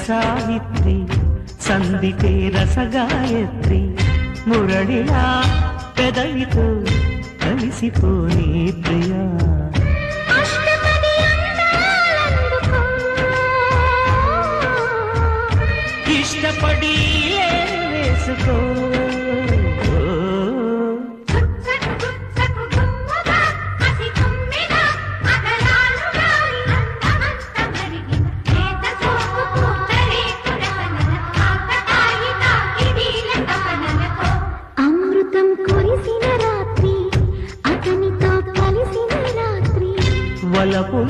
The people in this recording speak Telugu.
సావిత్రి సంధితే రసగాయత్రి మురళిలా పెదవితో కలిసిపోని ప్రియా ఇష్టపడి వేసుకో అమృతం కురిసిన రాత్రి అతనితో కలిసిన రాత్రి వలపుల